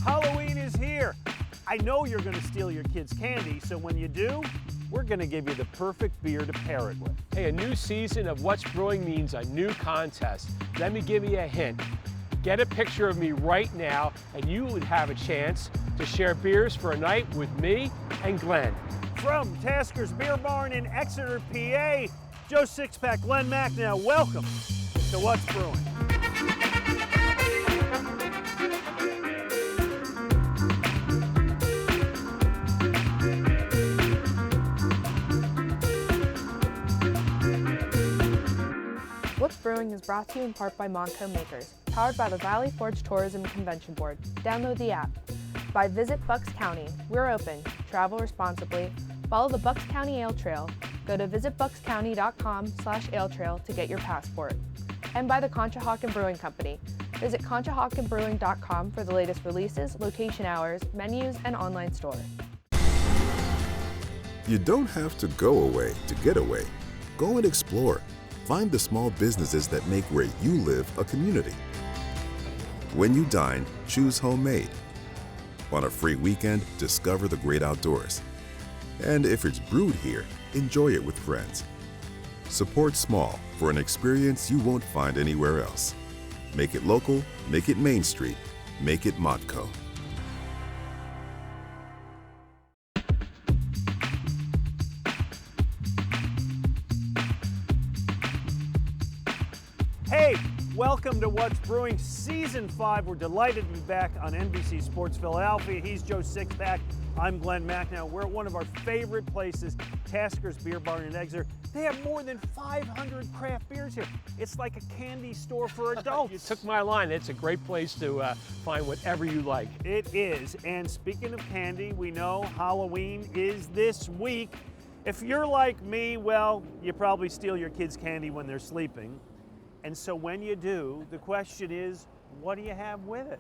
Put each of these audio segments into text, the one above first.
Halloween is here. I know you're going to steal your kids' candy, so when you do, we're going to give you the perfect beer to pair it with. Hey, a new season of What's Brewing means a new contest. Let me give you a hint. Get a picture of me right now, and you would have a chance to share beers for a night with me and Glenn. From Tasker's Beer Barn in Exeter, PA, Joe Sixpack, Glen Macnow, welcome to What's Brewing. What's Brewing is brought to you in part by Monco Makers, powered by the Valley Forge Tourism and Convention Board. Download the app. By Visit Bucks County. We're open. Travel responsibly. Follow the Bucks County Ale Trail. Go to visitbuckscounty.com/aletrail to get your passport. And by the Conshohocken Brewing Company. Visit conchahockenbrewing.com for the latest releases, location hours, menus, and online store. You don't have to go away to get away. Go and explore. Find the small businesses that make where you live a community. When you dine, choose homemade. On a free weekend, discover the great outdoors. And if it's brewed here, enjoy it with friends. Support small for an experience you won't find anywhere else. Make it local, make it Main Street, make it Modco. Hey, welcome to What's Brewing Season 5. We're delighted to be back on NBC Sports Philadelphia. He's Joe Sixpack. I'm Glen Macnow. We're at one of our favorite places, Tasker's Beer Barn in Exeter. They have more than 500 craft beers here. It's like a candy store for adults. You took my line. It's a great place to find whatever you like. It is. And speaking of candy, we know Halloween is this week. If you're like me, well, you probably steal your kids' candy when they're sleeping. And so when you do, the question is, what do you have with it?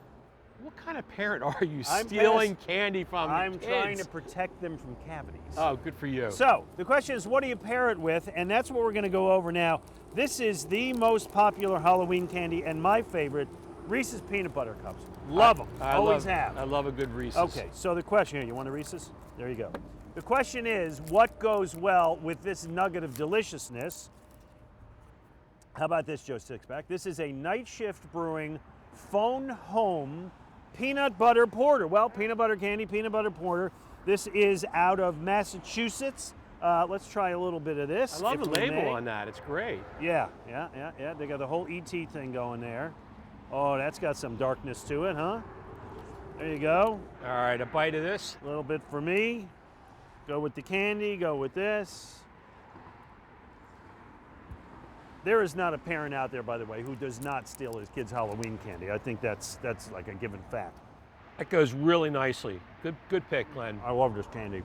What kind of parent are you stealing candy from I'm kids? trying to protect them from cavities. Oh, good for you. So the question is, what do you pair it with? And that's what we're going to go over now. This is the most popular Halloween candy and my favorite, Reese's Peanut Butter Cups. Love them. Always have. I love a good Reese's. Okay, so the question here, you want a Reese's? There you go. The question is, what goes well with this nugget of deliciousness? How about this, Joe Sixpack? This is a Night Shift Brewing Phone Home Peanut Butter Porter. Well, peanut butter candy, peanut butter porter. This is out of Massachusetts. Let's try a little bit of this. I love the label on that. It's great. Yeah. They got the whole ET thing going there. Oh, that's got some darkness to it, huh? There you go. All right, a bite of this. A little bit for me. Go with the candy, go with this. There is not a parent out there, by the way, who does not steal his kids' Halloween candy. I think that's like a given fact. That goes really nicely. Good pick, Glenn. I love this candy.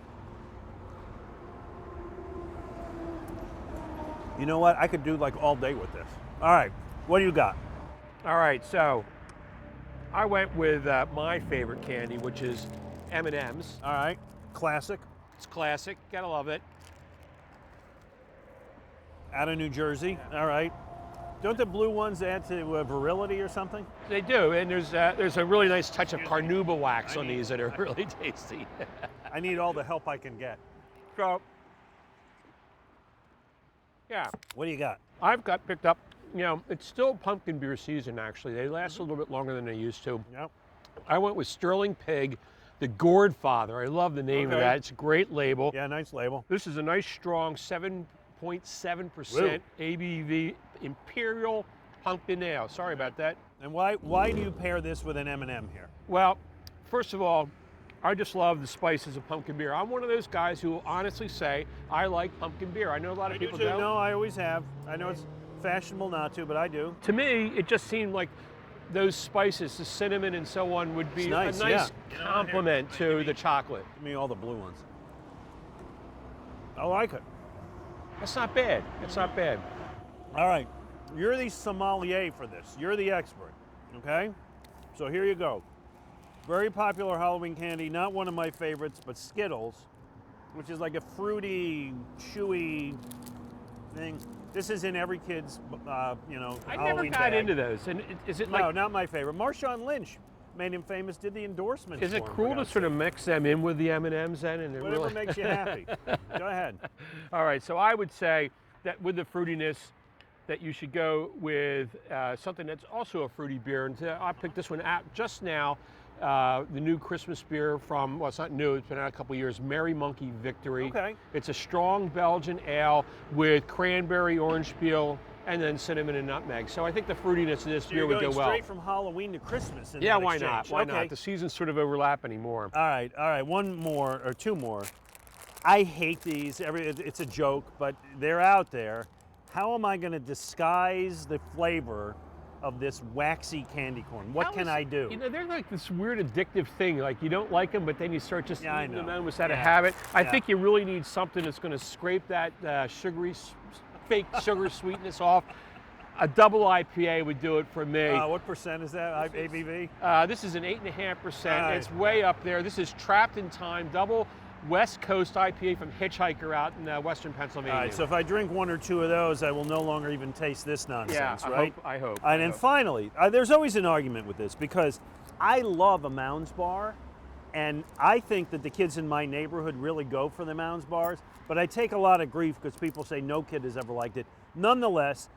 You know what? I could do like all day with this. All right, what do you got? All right, so I went with my favorite candy, which is M&M's. All right, classic. It's classic. Gotta love it. Out of New Jersey. All right. Don't the blue ones add to virility or something? They do, and there's a really nice touch of carnauba wax on these that are really tasty. I need all the help I can get. So, yeah. What do you got? I've got picked up, it's still pumpkin beer season, actually. They last a little bit longer than they used to. Yep. I went with Sterling Pig, the Gourd Father. I love the name of that. It's a great label. Yeah, nice label. This is a nice, strong 7.7% ABV Imperial Pumpkin Ale. Sorry about that. And why do you pair this with an M&M here? Well, first of all, I just love the spices of pumpkin beer. I'm one of those guys who will honestly say I like pumpkin beer. I know a lot of people don't. No, I always have. I know it's fashionable not to, but I do. To me, it just seemed like those spices, the cinnamon and so on, would be a nice complement to the chocolate. Give me all the blue ones. I like it. That's not bad. It's not bad. All right. You're the sommelier for this. You're the expert, okay? So here you go. Very popular Halloween candy, not one of my favorites, but Skittles, which is like a fruity, chewy thing. This is in every kid's, I never Halloween got bag. into those. And is it like... No, not my favorite. Marshawn Lynch made him famous, did the endorsements. Is it for him, cruel to sort of mix them in with the M&Ms then? And whatever really... makes you happy. Go ahead. All right, so I would say that with the fruitiness, that you should go with something that's also a fruity beer. And I picked this one out just now. The new Christmas beer from, well, it's not new, it's been out a couple years, Merry Monkey Victory. Okay. It's a strong Belgian ale with cranberry, orange peel, and then cinnamon and nutmeg. So I think the fruitiness of this beer would go well. Straight from Halloween to Christmas. Yeah, why exchange. not? Why not? The seasons sort of overlap anymore. All right. One more or two more. I hate these. It's a joke, but they're out there. How am I going to disguise the flavor of this waxy candy corn? What can I do? You know, they're like this weird addictive thing. Like you don't like them, but then you start just eating them almost out of habit. I think you really need something that's going to scrape that fake sugar sweetness off. A double IPA would do it for me. What percent is that, ABV? This is an 8.5%. It's way up there. This is Trapped in Time, double West Coast IPA from Hitchhiker out in western Pennsylvania. All right, so if I drink one or two of those, I will no longer even taste this nonsense, right? I hope. And finally, there's always an argument with this because I love a Mounds bar, and I think that the kids in my neighborhood really go for the Mounds bars, but I take a lot of grief because people say no kid has ever liked it. Nonetheless,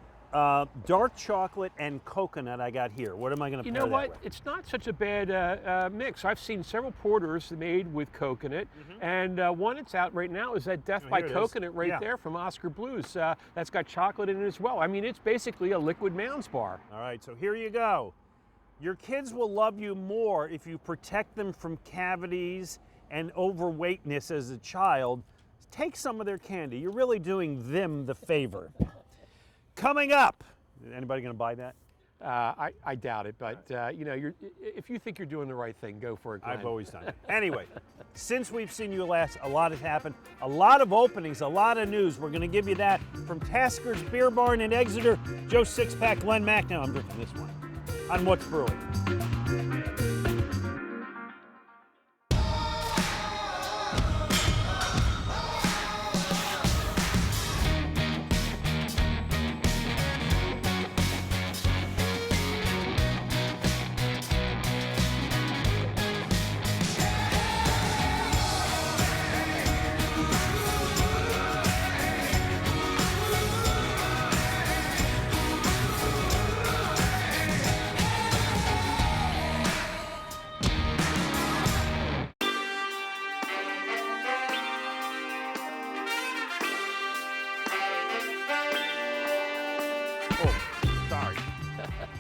dark chocolate and coconut I got here. What am I going to pair that with? You know what? It's not such a bad mix. I've seen several porters made with coconut, and one that's out right now is that Death by Coconut right there from Oscar Blues. That's got chocolate in it as well. I mean, it's basically a liquid Mounds bar. All right, so here you go. Your kids will love you more if you protect them from cavities and overweightness as a child. Take some of their candy. You're really doing them the favor. Coming up, anybody going to buy that? I doubt it, but you know, if you think you're doing the right thing, go for it, Glenn. I've always done it. Anyway, since we've seen you last, a lot has happened. A lot of openings, a lot of news. We're going to give you that from Tasker's Beer Barn in Exeter. Joe Sixpack, Glen Macnow. I'm drinking this one on What's Brewing.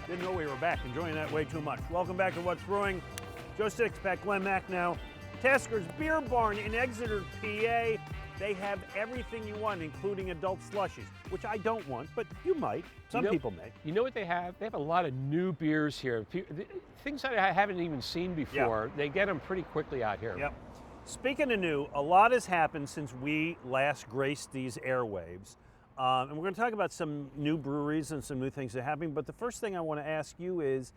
Didn't know we were back, enjoying that way too much. Welcome back to What's Brewing. Joe Sixpack, Glen Macnow, Tasker's Beer Barn in Exeter, PA. They have everything you want, including adult slushies, which I don't want, but you might. Some people may. You know what they have? They have a lot of new beers here. Things that I haven't even seen before. They get them pretty quickly out here. Yep. Speaking of new, a lot has happened since we last graced these airwaves. And we're going to talk about some new breweries and some new things that are happening. But the first thing I want to ask you is,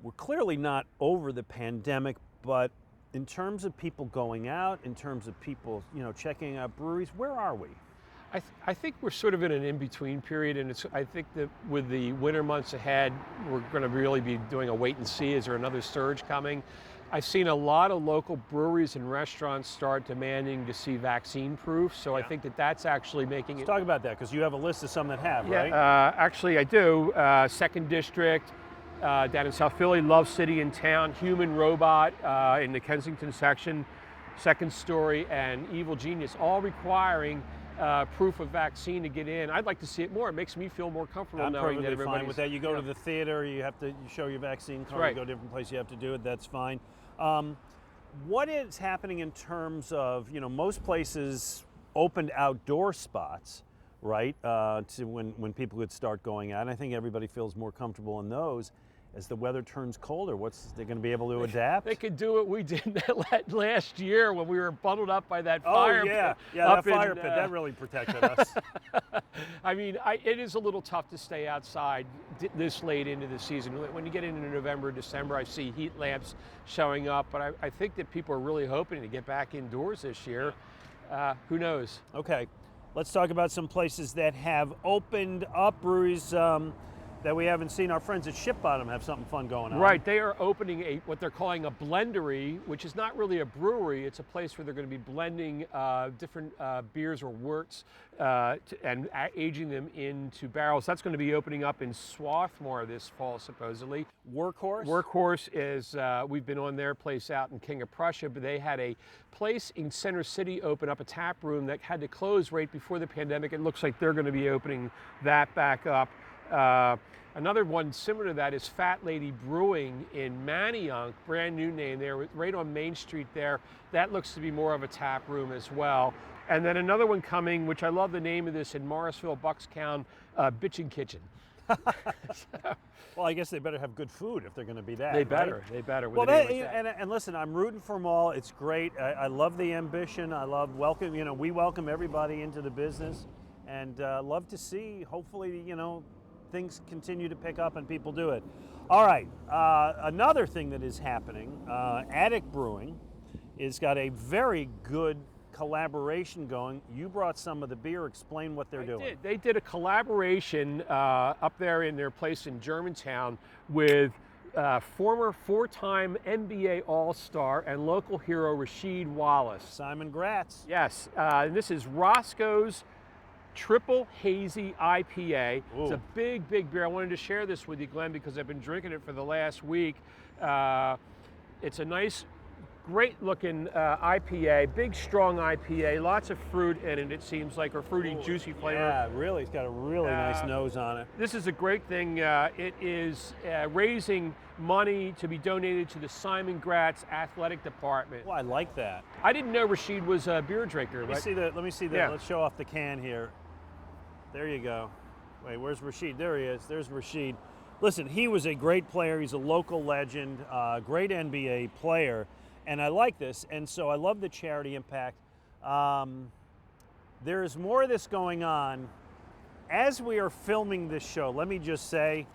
we're clearly not over the pandemic, but in terms of people going out, in terms of people, checking out breweries, where are we? I think we're sort of in an in-between period, and I think that with the winter months ahead, we're going to really be doing a wait and see. Is there another surge coming? I've seen a lot of local breweries and restaurants start demanding to see vaccine proof, so I think that that's actually making Let's talk about that, because you have a list of some that have, right? Actually I do. Second District, down in South Philly, Love City in Town, Human Robot in the Kensington section, Second Story, and Evil Genius, all requiring proof of vaccine to get in. I'd like to see it more. It makes me feel more comfortable knowing that everybody's fine with that. You go to the theater, you have to show your vaccine card. You go to different places, you have to do it. That's fine. What is happening in terms of, most places opened outdoor spots, right? To when people could start going out. And I think everybody feels more comfortable in those. As the weather turns colder, they're going to be able to adapt? They could do what we did last year when we were bundled up by that fire pit. That fire pit, that really protected us. I mean, it is a little tough to stay outside this late into the season. When you get into November, December, I see heat lamps showing up, but I think that people are really hoping to get back indoors this year. Who knows? Okay, let's talk about some places that have opened up. Breweries that we haven't seen. Our friends at Ship Bottom have something fun going on. Right, they are opening what they're calling a blendery, which is not really a brewery. It's a place where they're going to be blending different beers or worts and aging them into barrels. That's going to be opening up in Swarthmore this fall, supposedly. Workhorse? Workhorse is, we've been on their place out in King of Prussia, but they had a place in Center City open up, a tap room that had to close right before the pandemic. It looks like they're going to be opening that back up. Another one similar to that is Fat Lady Brewing in Manayunk, brand new name there, right on Main Street there. That looks to be more of a tap room as well. And then another one coming, which I love the name of this, in Morrisville, Buckstown, Bitchin' Kitchen. Well, I guess they better have good food if they're going to be that. They better. Right? They better. Well, and listen, I'm rooting for them all. It's great. I love the ambition. I love welcome. You know, we welcome everybody into the business, and love to see. Hopefully, you know, things continue to pick up and people do it. All right. Another thing that is happening, Attic Brewing has got a very good collaboration going. You brought some of the beer. Explain what they're doing. They did a collaboration up there in their place in Germantown with former four-time NBA All-Star and local hero Rasheed Wallace. Simon Gratz. Yes, and this is Roscoe's Triple Hazy IPA. Ooh. It's a big, big beer. I wanted to share this with you, Glenn, because I've been drinking it for the last week. It's a nice, great-looking IPA, big, strong IPA, lots of fruit in it, it seems like, or fruity, juicy flavor. Yeah, really. It's got a really nice nose on it. This is a great thing. It is raising money to be donated to the Simon Gratz Athletic Department. Well, I like that. I didn't know Rasheed was a beer drinker. Let me see the. Yeah. Let's show off the can here. There you go. Wait, where's Rasheed? There he is. There's Rasheed. Listen, he was a great player. He's a local legend, great NBA player, and I like this. And so I love the charity impact. There's more of this going on. As we are filming this show, let me just say,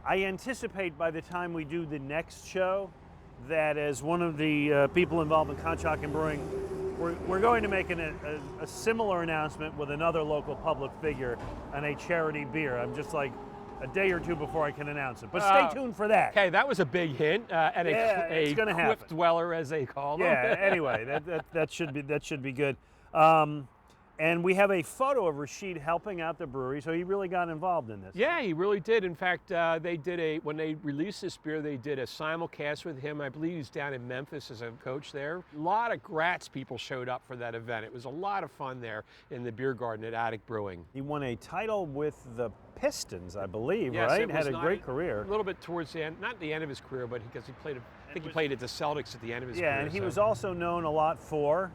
I anticipate by the time we do the next show that as one of the people involved in Conshohocken Brewing, we're going to make a similar announcement with another local public figure and a charity beer. I'm just like a day or two before I can announce it. But stay tuned for that. Okay, that was a big hint. And a quiff dweller, as they call them. Yeah, anyway, that should be good. And we have a photo of Rasheed helping out the brewery, so he really got involved in this. Yeah, he really did. In fact, when they released this beer, they did a simulcast with him. I believe he's down in Memphis as a coach there. A lot of Gratz people showed up for that event. It was a lot of fun there in the beer garden at Attic Brewing. He won a title with the Pistons, I believe, yes, right? Had a great career. A little bit towards the end, not the end of his career, but because he played, I think he played at the Celtics at the end of his career. Yeah, and he was also known a lot for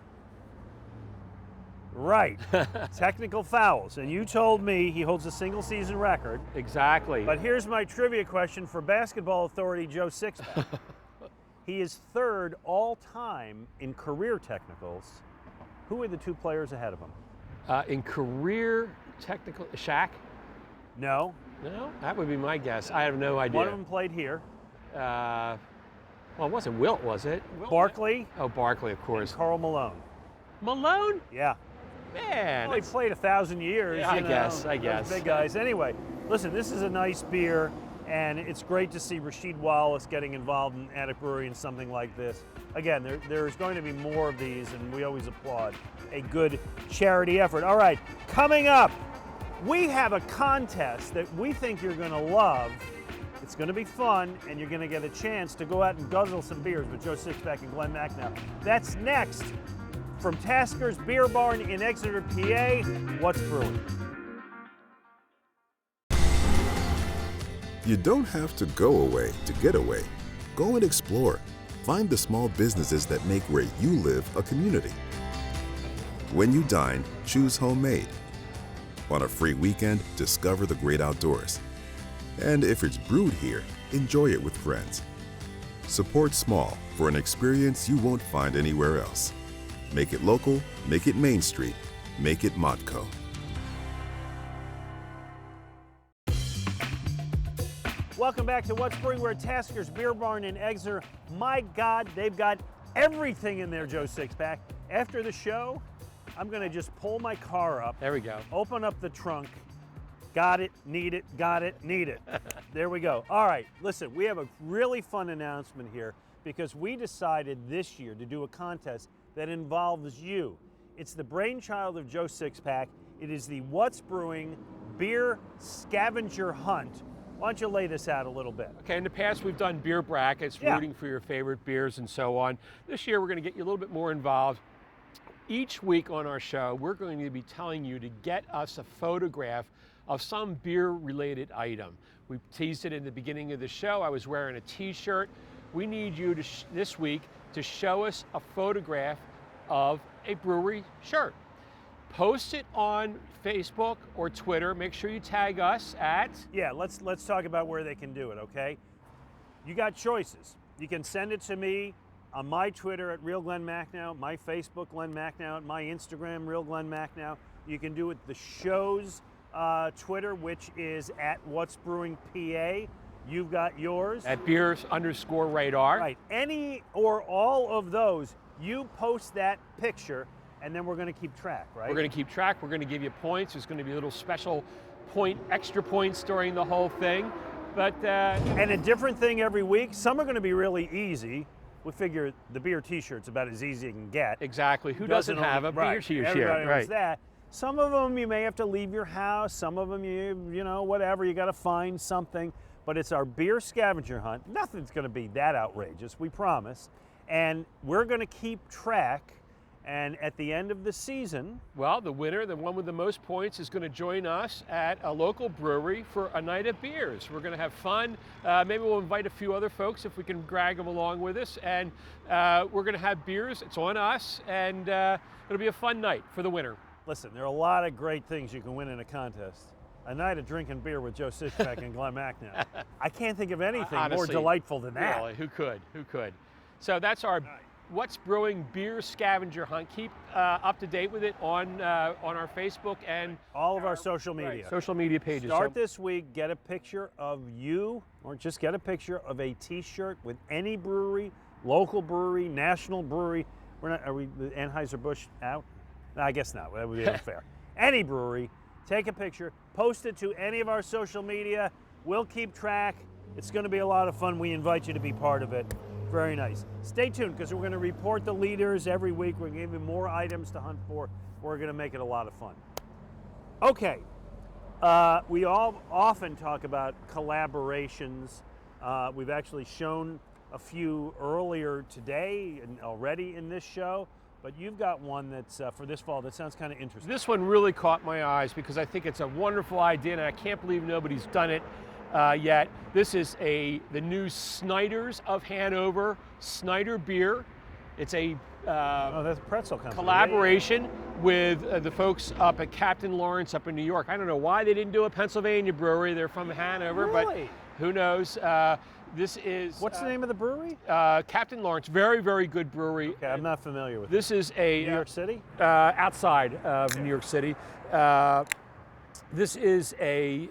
technical fouls. And you told me he holds a single season record. Exactly. But here's my trivia question for basketball authority Joe Sixpack. He is third all time in career technicals. Who are the two players ahead of him? In career technical, Shaq? No. No, that would be my guess. I have no idea. One of them played here. Well, it wasn't Wilt, was it? Barkley. Oh, Barkley, of course. Karl Malone. Malone? Yeah. Man. Well, he played 1,000 years. Yeah, I guess. Those big guys. Anyway, listen, this is a nice beer, and it's great to see Rasheed Wallace getting involved in Attic Brewery and something like this. Again, there's going to be more of these, and we always applaud a good charity effort. All right, coming up, we have a contest that we think you're going to love. It's going to be fun, and you're going to get a chance to go out and guzzle some beers with Joe Sixpack and Glen Macnow. That's next. From Tasker's Beer Barn in Exeter, PA, what's brewing? You don't have to go away to get away. Go and explore. Find the small businesses that make where you live a community. When you dine, choose homemade. On a free weekend, discover the great outdoors. And if it's brewed here, enjoy it with friends. Support small for an experience you won't find anywhere else. Make it local, make it Main Street, make it Motco. Welcome back to What's Brewing. We're at Tasker's Beer Barn in Exeter. My God, they've got everything in there, Joe Sixpack. After the show, I'm going to just pull my car up. There we go. Open up the trunk, Got it, need it, got it, need it. There we go. All right, listen, we have a really fun announcement here because we decided this year to do a contest that involves you. It's the brainchild of Joe Sixpack. It is the What's Brewing Beer Scavenger Hunt. Why don't you lay this out a little bit? Okay, in the past we've done beer brackets, rooting for your favorite beers and so on. This year we're going to get you a little bit more involved. Each week on our show, we're going to be telling you to get us a photograph of some beer-related item. We teased it in the beginning of the show. I was wearing a t-shirt. We need you to this week to show us a photograph of a brewery shirt. Post it on Facebook or Twitter. Make sure you tag us at... Yeah, let's talk about where they can do it, okay? You got choices. You can send it to me on my Twitter at Real Glen Macnow, my Facebook Glen Macnow, my Instagram Real Glen Macnow. You can do it the show's Twitter, which is at What's Brewing PA. You've got yours. At beers_radar. Right. Any or all of those, you post that picture, and then we're going to keep track, right? We're going to keep track. We're going to give you points. There's going to be little special extra points during the whole thing. But and a different thing every week. Some are going to be really easy. We figure the beer T-shirt's about as easy as you can get. Exactly. Who doesn't have a beer T-shirt? Everybody knows right. that. Some of them you may have to leave your house. Some of them you know, whatever. You got to find something. But it's our beer scavenger hunt. Nothing's going to be that outrageous, we promise. And we're going to keep track. And at the end of the season, well, the winner, the one with the most points, is going to join us at a local brewery for a night of beers. We're going to have fun. Maybe we'll invite a few other folks if we can drag them along with us. And we're going to have beers. It's on us. And it'll be a fun night for the winner. Listen, there are a lot of great things you can win in a contest. A night of drinking beer with Joe Sixpack and Glen Macnow. I can't think of anything Honestly, more delightful than that. Really, who could? Who could? So that's our What's Brewing Beer Scavenger Hunt. Keep up to date with it on our Facebook and all of our social media. Right, social media pages. Start this week, get a picture of you, or just get a picture of a T-shirt with any brewery, local brewery, national brewery. Are we Anheuser-Busch out? No, I guess not. That would be unfair. Any brewery, take a picture, post it to any of our social media. We'll keep track. It's going to be a lot of fun. We invite you to be part of it. Very nice. Stay tuned because we're going to report the leaders every week. We're going to give you more items to hunt for. We're going to make it a lot of fun. Okay. We all often talk about collaborations. We've actually shown a few earlier today and already in this show. But you've got one that's for this fall that sounds kind of interesting. This one really caught my eyes because I think it's a wonderful idea, and I can't believe nobody's done it yet. This is the new Snyder's of Hanover Snyder beer. It's a that's a pretzel company. Collaboration with the folks up at Captain Lawrence up in New York. I don't know why they didn't do a Pennsylvania brewery. They're from Hanover, really? But who knows? This is... What's the name of the brewery? Captain Lawrence. Very, very good brewery. Okay, I'm not familiar with this. Is a... New York City? Outside of New York City. This is a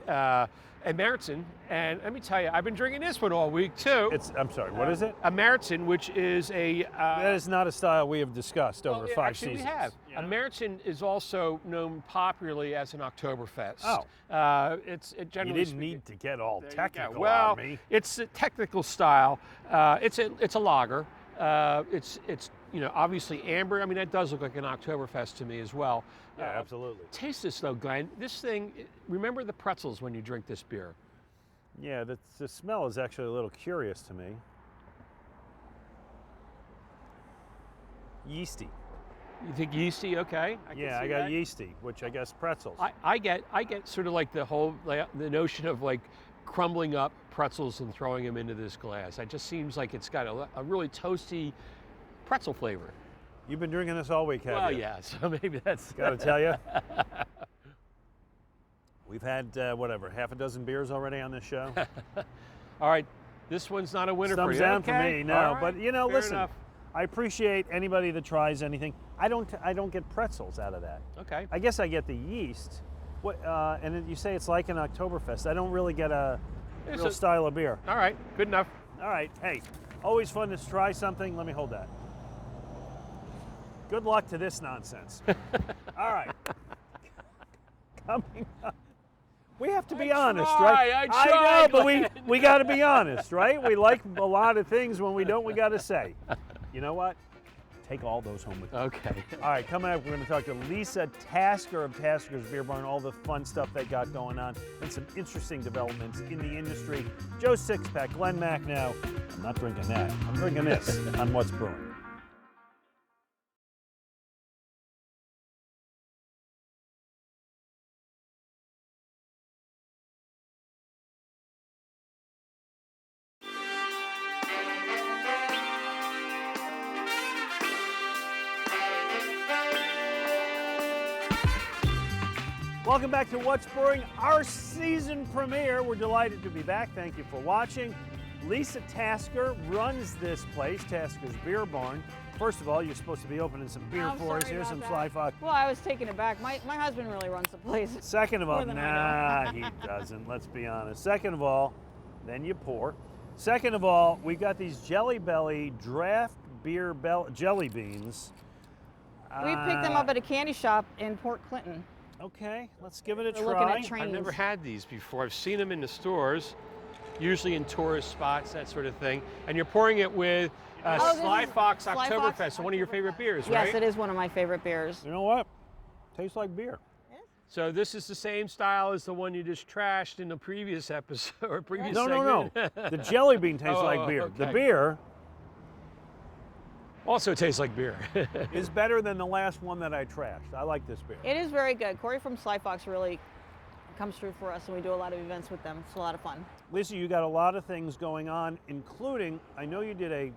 Meritzen, and let me tell you, I've been drinking this one all week too. I'm sorry, what is it? A Meritzen, which is a... that is not a style we have discussed over 5 seasons. We have. Yeah. A Meritzen is also known popularly as an Oktoberfest. Oh. It generally... You didn't need to get all technical well, on me. It's a technical style. It's a lager. It's obviously amber. I mean, that does look like an Oktoberfest to me as well. Yeah, absolutely. Taste this though, Glenn. This thing, remember the pretzels when you drink this beer. Yeah, the smell is actually a little curious to me. Yeasty. You think yeasty? Okay. I got yeasty, which I guess pretzels. I get sort of like the notion of like crumbling up pretzels and throwing them into this glass. It just seems like it's got a really toasty pretzel flavor. You've been drinking this all week, have you? Well, yeah, so maybe that's... Got to tell you. We've had, half a dozen beers already on this show. All right, this one's not a winner for you. Thumbs down for me, no. Right, but, listen, enough. I appreciate anybody that tries anything. I don't get pretzels out of that. Okay. I guess I get the yeast. And then you say it's like an Oktoberfest. I don't really get a real style of beer. All right, good enough. All right, hey, always fun to try something. Let me hold that. Good luck to this nonsense. All right. Coming up, We have to be I honest, try, right? I know, try, but Glenn. we got to be honest, right? We like a lot of things. When we don't, we got to say, you know what? Take all those home with you. Okay. All right, coming up, we're going to talk to Lisa Tasker of Tasker's Beer Barn, all the fun stuff they got going on, and some interesting developments in the industry. Joe Sixpack, Glen Macnow. I'm not drinking that. I'm drinking this on What's Brewing. Welcome back to What's Brewing, our season premiere. We're delighted to be back. Thank you for watching. Lisa Tasker runs this place, Tasker's Beer Barn. First of all, you're supposed to be opening some beer for us. Here's some Sly Fox. Well, I was taking it back. My husband really runs the place. Second of all, More than nah, he doesn't. Let's be honest. Second of all, then you pour. Second of all, we got these Jelly Belly draft beer jelly beans. We picked them up at a candy shop in Port Clinton. Okay, let's give it a We're looking try. at trains. I've never had these before. I've seen them in the stores, usually in tourist spots, that sort of thing. And you're pouring it with Oh, this Sly is Fox Sly Oktoberfest, Fox so one of your favorite beers, Yes, right? it is one of my favorite beers. You know what? Tastes like beer. So this is the same style as the one you just trashed in the previous episode or previous No, segment. no. The jelly bean tastes Oh, like beer. The okay. beer Also tastes like beer. is better than the last one that I trashed. I like this beer. It is very good. Corey from Sly Fox really comes through for us, and we do a lot of events with them. It's a lot of fun. Lisa, you got a lot of things going on, including, I know you did a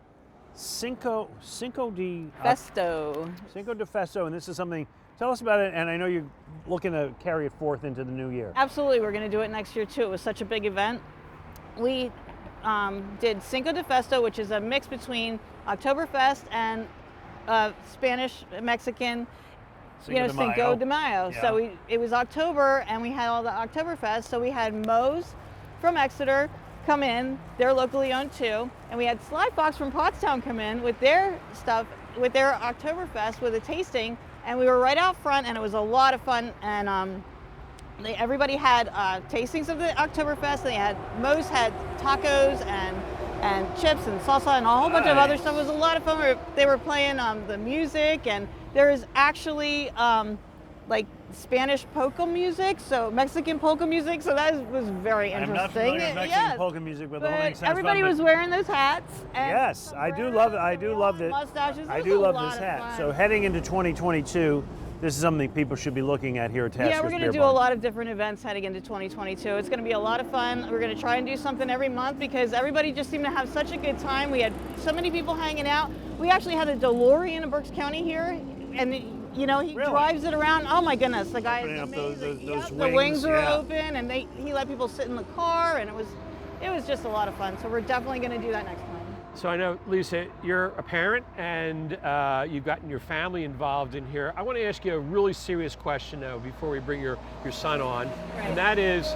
Cinco de Festo, and this is something, tell us about it, and I know you're looking to carry it forth into the new year. Absolutely, we're going to do it next year too. It was such a big event. We did Cinco de Festo, which is a mix between Oktoberfest and Spanish Mexican, Cinco de Mayo. Yeah. So it was October, and we had all the Oktoberfest. So we had Moe's from Exeter come in, they're locally owned too, and we had Sly Fox from Pottstown come in with their stuff, with their Oktoberfest, with a tasting, and we were right out front, and it was a lot of fun. And everybody had tastings of the Oktoberfest. Moe's had tacos and chips and salsa and a whole bunch of other stuff. It was a lot of fun. They were playing the music, and there is actually like Spanish polka music, so Mexican polka music. So that was very interesting. I'm not familiar with Mexican polka music, but the whole thing sounds everybody fun, was wearing those hats. And yes, I do love it. I do love it. Mustaches. I do love this hat. So heading into 2022, this is something people should be looking at here at Tasker's Yeah, we're going to Beer do Barn. a lot of different events heading into 2022. It's going to be a lot of fun. We're going to try and do something every month because everybody just seemed to have such a good time. We had so many people hanging out. We actually had a DeLorean in Berks County here, and he Really? drives it around. Oh my goodness, the guy Opening is up amazing. those The wings, wings were yeah. open, and he let people sit in the car, and it was just a lot of fun. So we're definitely going to do that next time. So I know, Lisa, you're a parent and you've gotten your family involved in here. I want to ask you a really serious question though before we bring your son on. Right. And that is,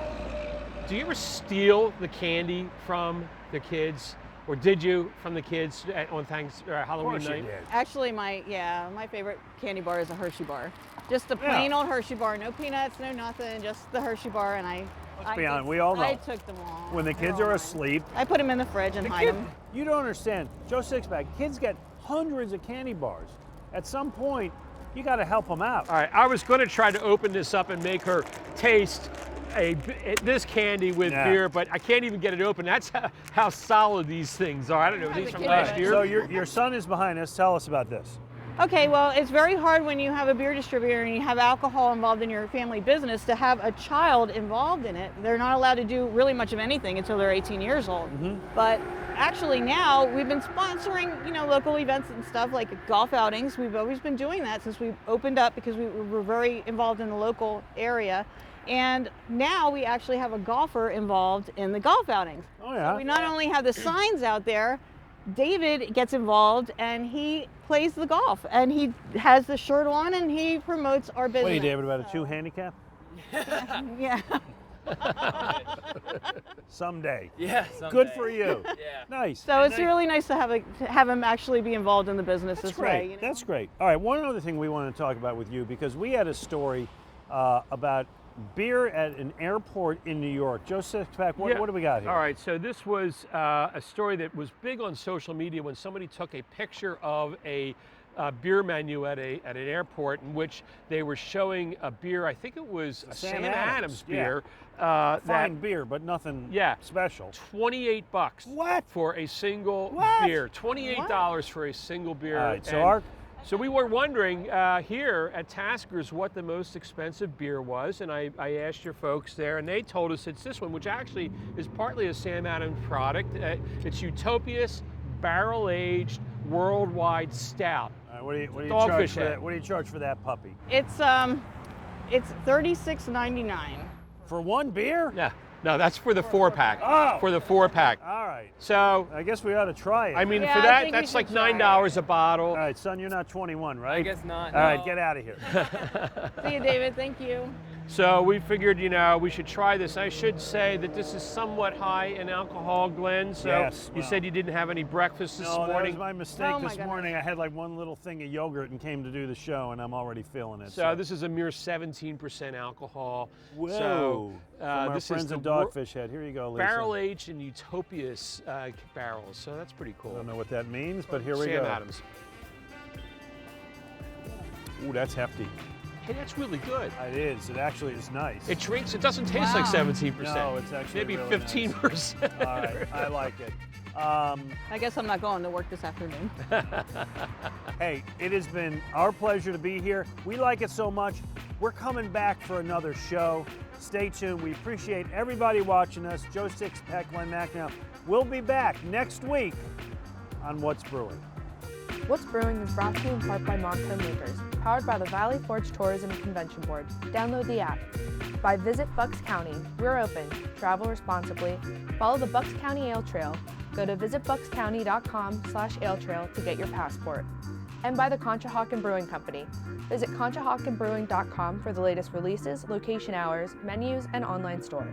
do you ever steal the candy from the kids? Or did you from the kids on Halloween Of course night? you did. Actually, my favorite candy bar is a Hershey bar. Just the plain old Hershey bar, no peanuts, no nothing, just the Hershey bar, and Let's be honest, we all know. I took them all. When the They're kids all are mine. asleep, I put them in the fridge and hide them. you don't understand. Joe Sixpack, kids get hundreds of candy bars. At some point, you got to help them out. All right, I was going to try to open this up and make her taste this candy with beer, but I can't even get it open. That's how solid these things are. I don't know, these from last year? So your son is behind us. Tell us about this. Okay, well, it's very hard when you have a beer distributor and you have alcohol involved in your family business to have a child involved in it. They're not allowed to do really much of anything until they're 18 years old. Mm-hmm. But actually now we've been sponsoring, local events and stuff like golf outings. We've always been doing that since we opened up because we were very involved in the local area. And now we actually have a golfer involved in the golf outings. Oh yeah. So we not only have the signs out there, David gets involved and he plays the golf and he has the shirt on and he promotes our business. What are you, David, about a 2 handicap? Yeah. Someday. Yeah, someday. Good for you. Yeah. Nice. So it's really nice to have him actually be involved in the business That's this great. way. That's great. All right, one other thing we want to talk about with you, because we had a story about beer at an airport in New York. Joe Sixpack, what do we got here? All right, so this was a story that was big on social media when somebody took a picture of a beer menu at an airport in which they were showing a beer. I think it was a Sam Adams beer. Fine beer, but nothing special. $28 What? For a single beer. $28 for a single beer. All right, so we were wondering here at Tasker's what the most expensive beer was, and I asked your folks there, and they told us it's this one, which actually is partly a Sam Adams product. It's Utopias Barrel-Aged Worldwide Stout. What do you charge for that? What do you charge for that puppy? It's $36.99. For one beer? Yeah. No, that's for the 4-pack. Oh. For the 4-pack. All right. So I guess we ought to try it. I mean, Yeah, for I that, think that's we like should try $9 a bottle. All right, son, you're not 21, right? I guess not. All right, get out of here. See you, David. Thank you. So we figured, we should try this. I should say that this is somewhat high in alcohol, Glenn. So Yes, you said you didn't have any breakfast this morning. No, that was my mistake Oh, my this morning. I had like one little thing of yogurt and came to do the show, and I'm already feeling it. So this is a mere 17% alcohol. Whoa. So From our this friends is the at Dogfish Head. Here you go, Lisa. barrel-aged and Utopias barrels. So that's pretty cool. I don't know what that means, but here we Sam go. Adams. Ooh, that's hefty. Hey, that's really good. It is. It actually is nice. It drinks. It doesn't taste like 17%. No, it's actually maybe really 15%. Nice. All right, I like it. I guess I'm not going to work this afternoon. Hey, it has been our pleasure to be here. We like it so much. We're coming back for another show. Stay tuned. We appreciate everybody watching us. Joe Sixpack, Glen Macnow. We'll be back next week on What's Brewing. What's Brewing is brought to you in part by Monco Makers, powered by the Valley Forge Tourism and Convention Board. Download the app. By Visit Bucks County, we're open. Travel responsibly. Follow the Bucks County Ale Trail. Go to visitbuckscounty.com/ale trail to get your passport. And by the Conshohocken Brewing Company. Visit conchahockenbrewing.com for the latest releases, location hours, menus, and online store.